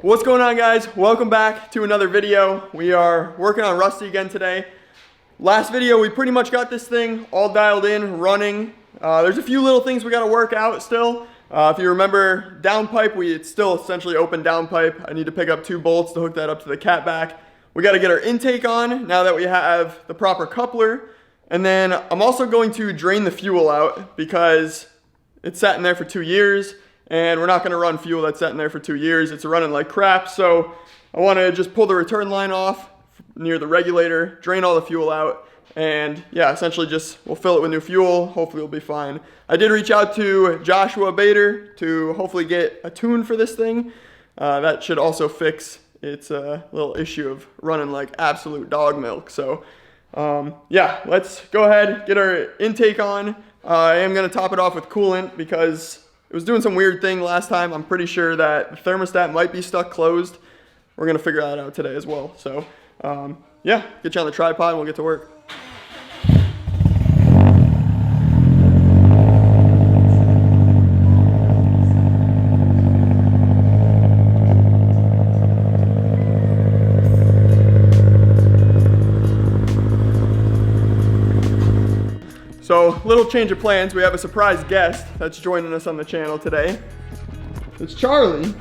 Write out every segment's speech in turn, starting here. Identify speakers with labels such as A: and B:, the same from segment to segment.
A: What's going on, guys? Welcome back to another video. We are working on RuSTi again today. Last video we pretty much got this thing all dialed in, running. There's a few little things we got to work out still. If you remember downpipe, it's still essentially open downpipe. I need to pick up 2 bolts to hook that up to the cat back. We got to get our intake on now that we have the proper coupler. And then I'm also going to drain the fuel out because it's sat in there for 2 years. And we're not going to run fuel that's sat in there for 2 years. It's running like crap. So I want to just pull the return line off near the regulator, drain all the fuel out, and yeah, essentially just we'll fill it with new fuel. Hopefully it'll be fine. I did reach out to Joshua Bader to hopefully get a tune for this thing. That should also fix its little issue of running like absolute dog milk. So yeah, let's go ahead, get our intake on. I am going to top it off with coolant because it was doing some weird thing last time. I'm pretty sure that the thermostat might be stuck closed. We're gonna figure that out today as well. So yeah, get you on the tripod and we'll get to work. So, little change of plans. We have a surprise guest that's joining us on the channel today. It's Charlie.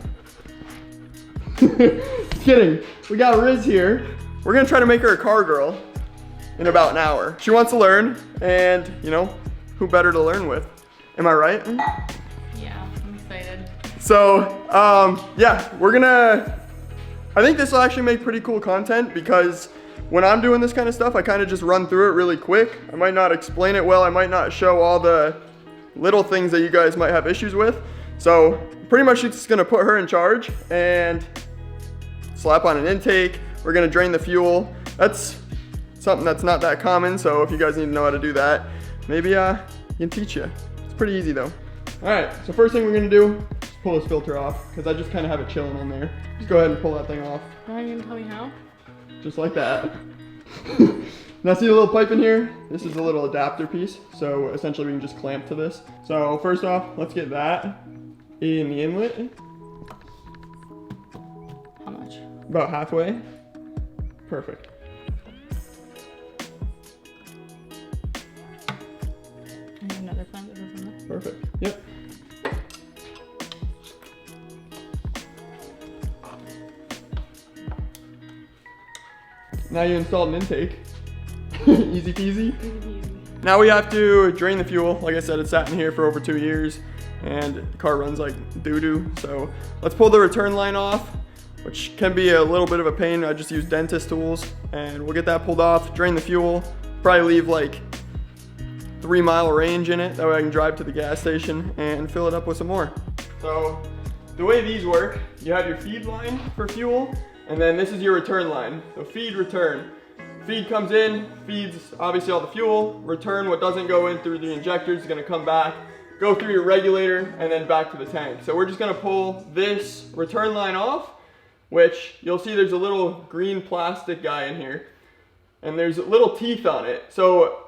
A: Just kidding. We got Riz here. We're gonna try to make her a car girl in about an hour. She wants to learn, and you know, who better to learn with? Am I right?
B: Yeah, I'm excited.
A: So, yeah, I think this will actually make pretty cool content because when I'm doing this kind of stuff, I kind of just run through it really quick. I might not explain it well. I might not show all the little things that you guys might have issues with. So pretty much just gonna put her in charge and slap on an intake. We're gonna drain the fuel. That's something that's not that common. So if you guys need to know how to do that, maybe I can teach you. It's pretty easy though. All right, so first thing we're gonna do is pull this filter off because I just kind of have it chilling on there. Just go ahead and pull that thing off.
B: Are you gonna tell me how?
A: Just like that. Now see the little pipe in here? This is a little adapter piece. So essentially we can just clamp to this. So first off, let's get that in the inlet.
B: How much?
A: About halfway. Perfect.
B: And another plant that goes in there.
A: Perfect. Yep. Now you installed an intake. Easy peasy. Now we have to drain the fuel. Like I said, it's sat in here for over 2 years and the car runs like doo-doo. So let's pull the return line off, which can be a little bit of a pain. I just use dentist tools and we'll get that pulled off, drain the fuel, probably leave like 3-mile range in it. That way I can drive to the gas station and fill it up with some more. So the way these work, you have your feed line for fuel, and then this is your return line. So feed, return. Feed comes in, feeds obviously all the fuel. Return, what doesn't go in through the injectors, is gonna come back, go through your regulator, and then back to the tank. So we're just gonna pull this return line off, which you'll see there's a little green plastic guy in here, and there's little teeth on it. So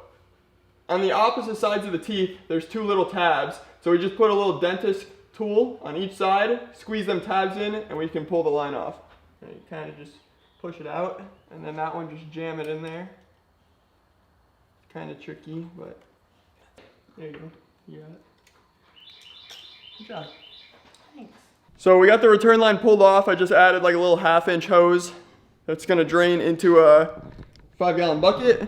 A: on the opposite sides of the teeth, there's 2 little tabs. So we just put a little dentist tool on each side, squeeze them tabs in, and we can pull the line off. And you kind of just push it out, and then that one just jam it in there. Kind of tricky, but there you go. You got it. Good job.
B: Thanks.
A: So we got the return line pulled off. I just added like a little 1/2-inch hose that's gonna drain into a 5-gallon bucket.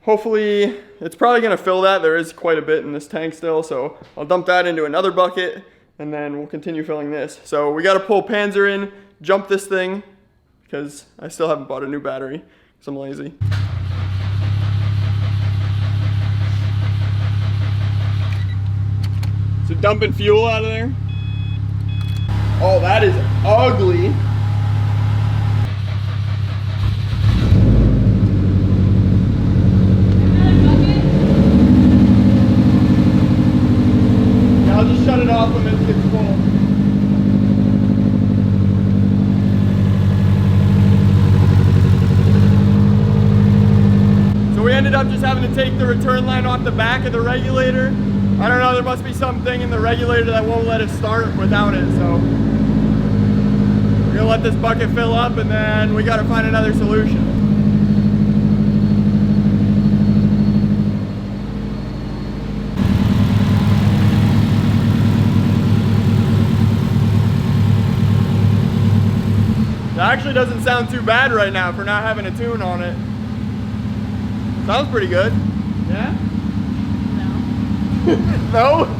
A: Hopefully, it's probably gonna fill that. There is quite a bit in this tank still, so I'll dump that into another bucket, and then we'll continue filling this. So we gotta pull Panzer in, jump this thing, because I still haven't bought a new battery, because I'm lazy. So dumping fuel out of there. Oh, that is ugly. Yeah, I'll just shut it off when it gets full. So we ended up just having to take the return line off the back of the regulator. I don't know, there must be something in the regulator that won't let it start without it, so we're gonna let let this bucket fill up and then we gotta find another solution. It actually doesn't sound too bad right now for not having a tune on it. Sounds pretty good. Yeah?
B: No.
A: No?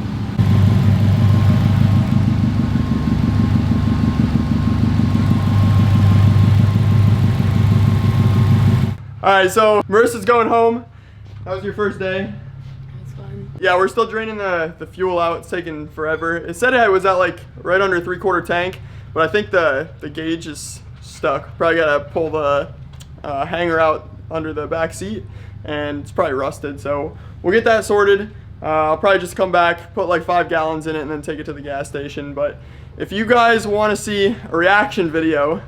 A: Alright, so Marissa's going home. How was your first day?
B: That's fun.
A: Yeah, we're still draining the fuel out. It's taking forever. It said it was at like right under 3/4 tank, but I think the gauge is stuck. Probably gotta pull the hanger out under the back seat, and it's probably rusted. So we'll get that sorted. I'll probably just come back, put like 5 gallons in it, and then take it to the gas station. But if you guys want to see a reaction video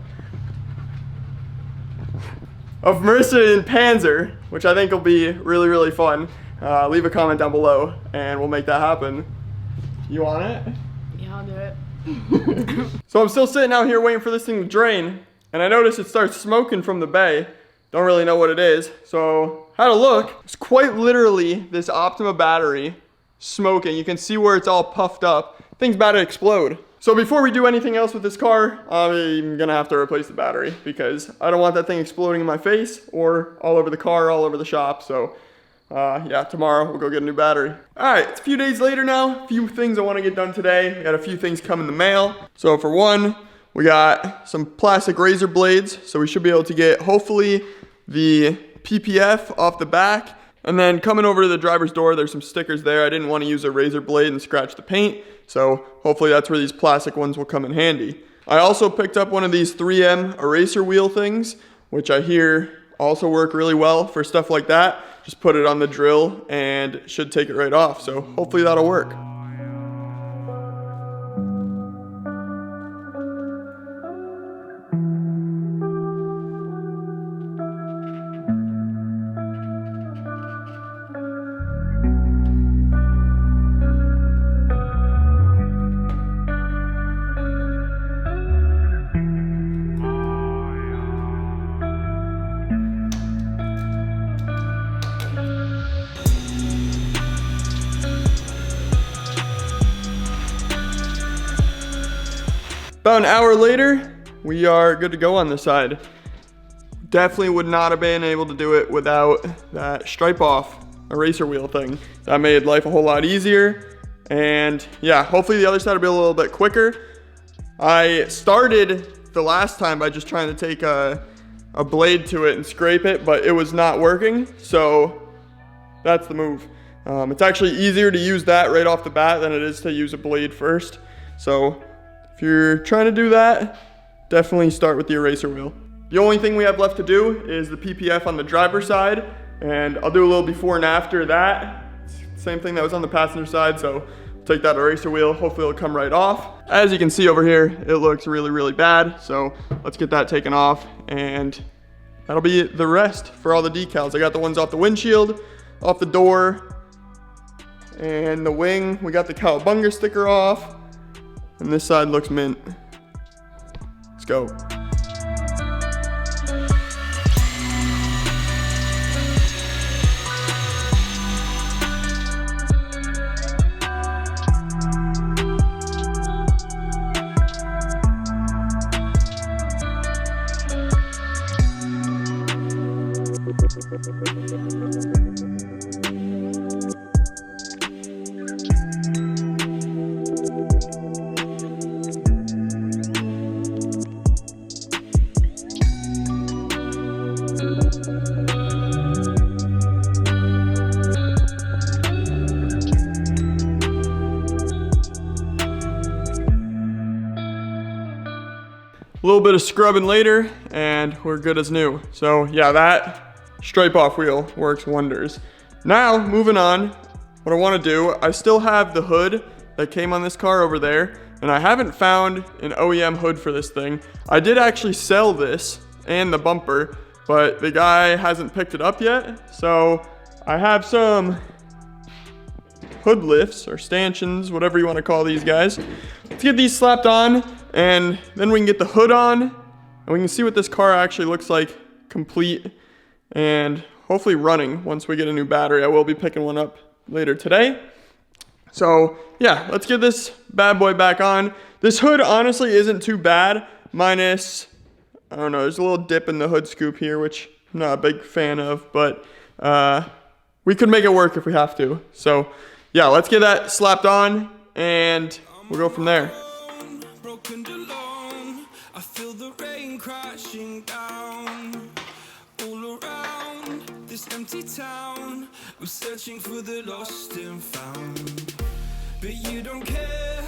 A: of Marissa in Panzer, which I think will be really, really fun, leave a comment down below and we'll make that happen. You want it?
B: Yeah, I'll do it.
A: So I'm still sitting out here waiting for this thing to drain, and I noticed it starts smoking from the bay. Don't really know what it is, so had a look. It's quite literally this Optima battery smoking. You can see where it's all puffed up. Thing's about to explode. So before we do anything else with this car, I'm gonna have to replace the battery because I don't want that thing exploding in my face or all over the car, all over the shop. So yeah, tomorrow we'll go get a new battery. All right, it's a few days later now. A few things I wanna get done today. We got a few things coming in the mail. So for one, we got some plastic razor blades. So we should be able to get, hopefully, the PPF off the back. And then coming over to the driver's door, there's some stickers there. I didn't want to use a razor blade and scratch the paint, so hopefully that's where these plastic ones will come in handy. I also picked up one of these 3M eraser wheel things, which I hear also work really well for stuff like that. Just put it on the drill and it should take it right off, so hopefully that'll work. About an hour later, we are good to go on this side. Definitely would not have been able to do it without that stripe off eraser wheel thing. That made life a whole lot easier. And yeah, hopefully the other side will be a little bit quicker. I started the last time by just trying to take a blade to it and scrape it, but it was not working. So that's the move. It's actually easier to use that right off the bat than it is to use a blade first. So if you're trying to do that, definitely start with the eraser wheel. The only thing we have left to do is the PPF on the driver's side, and I'll do a little before and after that. Same thing that was on the passenger side, so take that eraser wheel, hopefully it'll come right off. As you can see over here, it looks really, really bad, so let's get that taken off, and that'll be the rest for all the decals. I got the ones off the windshield, off the door, and the wing. We got the Cowabunga sticker off. And this side looks mint. Let's go. A little bit of scrubbing later and we're good as new. So yeah, that stripe off wheel works wonders. Now moving on, what I want to do, I still have the hood that came on this car over there, and I haven't found an OEM hood for this thing. I did actually sell this and the bumper, but the guy hasn't picked it up yet. So I have some hood lifts or stanchions, whatever you want to call these guys. Let's get these slapped on, and then we can get the hood on And we can see what this car actually looks like complete and hopefully running once we get a new battery. I will be picking one up later today. So yeah, let's get this bad boy back on. This hood honestly isn't too bad, minus, I don't know, there's a little dip in the hood scoop here, which I'm not a big fan of, but we could make it work if we have to. So yeah, let's get that slapped on and we'll go from there.
C: I feel the rain crashing down all around this empty town. We're searching for the lost and found, but you don't care,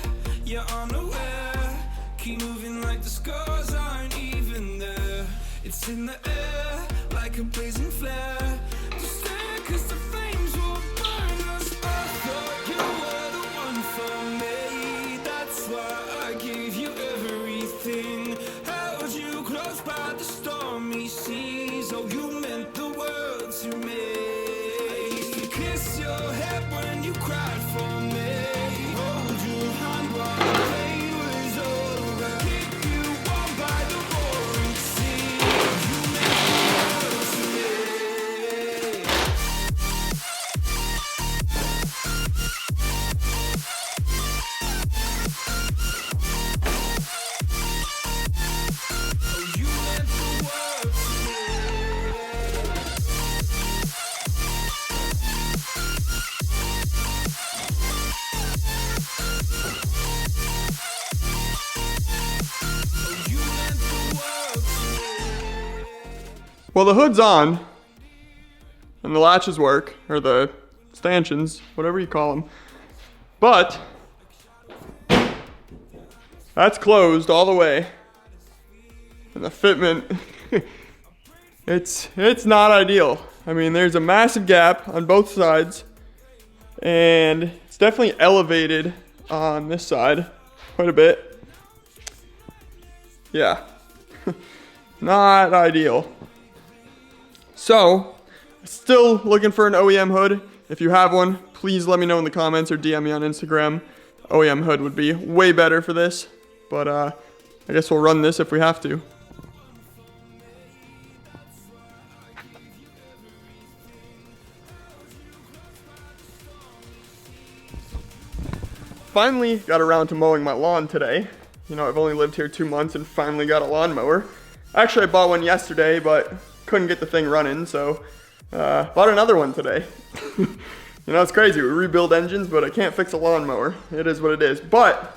C: you're unaware. Keep moving like the scars aren't even there. It's in the air like a blazing flare. Just stare 'cause the flames will burn us. I thought you were the one for me. That's why I gave you everything. Held you close by the stormy seas. Oh, you meant the world to me. I used to kiss your head when you cried for me. Hold your hand while the pain was over. Keep you warm by the roaring sea. You meant the world to me. Oh, you meant the world to me. Oh, you meant the world to me.
A: Well, the hood's on and the latches work, or the stanchions, whatever you call them. But that's closed all the way. And the fitment, it's not ideal. I mean, there's a massive gap on both sides, and it's definitely elevated on this side quite a bit. Yeah, not ideal. So, still looking for an OEM hood. If you have one, please let me know in the comments or DM me on Instagram. OEM hood would be way better for this, but I guess we'll run this if we have to. Finally got around to mowing my lawn today. You know, I've only lived here 2 months and finally got a lawnmower. Actually, I bought one yesterday, but couldn't get the thing running, so bought another one today. You know, it's crazy. We rebuild engines, but I can't fix a lawnmower. It is what it is. But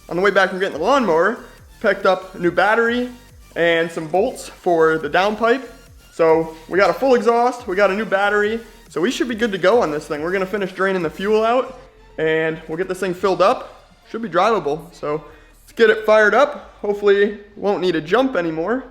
A: on the way back from getting the lawnmower, picked up a new battery and some bolts for the downpipe. So we got a full exhaust, we got a new battery, so we should be good to go on this thing. We're gonna finish draining the fuel out and we'll get this thing filled up. Should be drivable. So let's get it fired up. Hopefully won't need a jump anymore.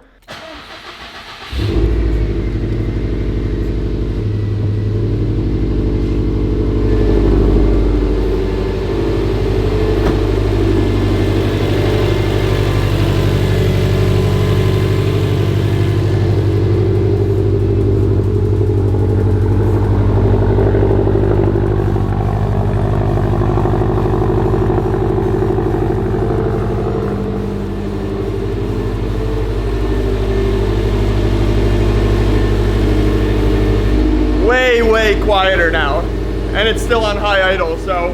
A: Way quieter now, and it's still on high idle, so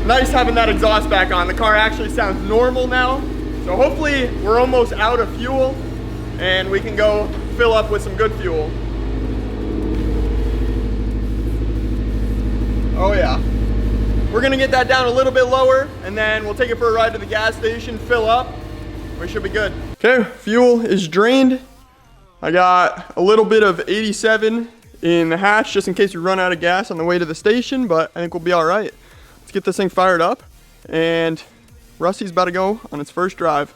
A: nice having that exhaust back on. The car actually sounds normal now, so hopefully we're almost out of fuel and we can go fill up with some good fuel. Oh yeah, we're gonna get that down a little bit lower and then we'll take it for a ride to the gas station, fill up, we should be good. Okay, fuel is drained. I got a little bit of 87 in the hatch just in case we run out of gas on the way to the station, but I think we'll be all right. Let's get this thing fired up, and RuSTi's about to go on its first drive.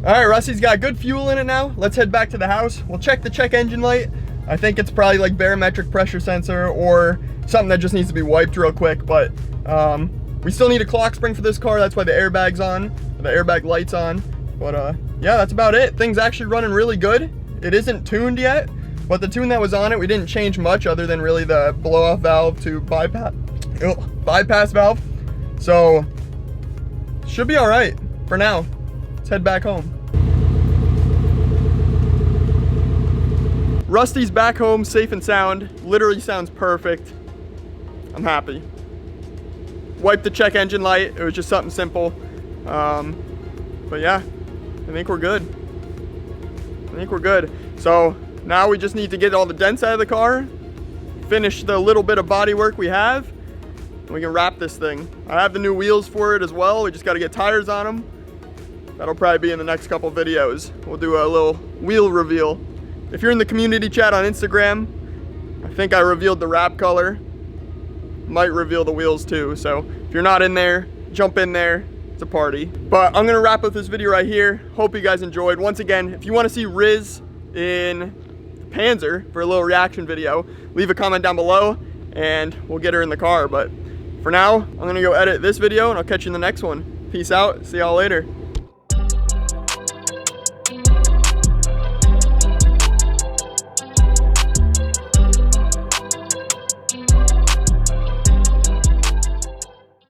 A: All right, RuSTi's got good fuel in it now. Let's head back to the house. We'll check the check engine light. I think it's probably like barometric pressure sensor or something that just needs to be wiped real quick, but we still need a clock spring for this car. That's why the airbag's on, the airbag light's on. But yeah, that's about it. Thing's actually running really good. It isn't tuned yet, but the tune that was on it, we didn't change much other than really the blow-off valve to bypass valve. So should be all right for now. Let's head back home. RuSTi's back home, safe and sound. Literally sounds perfect. I'm happy. Wiped the check engine light. It was just something simple. But yeah, I think we're good. I think we're good. So now we just need to get all the dents out of the car, finish the little bit of body work we have, and we can wrap this thing. I have the new wheels for it as well. We just got to get tires on them. That'll probably be in the next couple videos. We'll do a little wheel reveal. If you're in the community chat on Instagram, I think I revealed the wrap color. Might reveal the wheels too. So if you're not in there, jump in there. It's a party. But I'm gonna wrap up this video right here. Hope you guys enjoyed. Once again, if you want to see Riz in Panzer for a little reaction video, leave a comment down below and we'll get her in the car. But for now, I'm gonna go edit this video and I'll catch you in the next one. Peace out. See y'all later.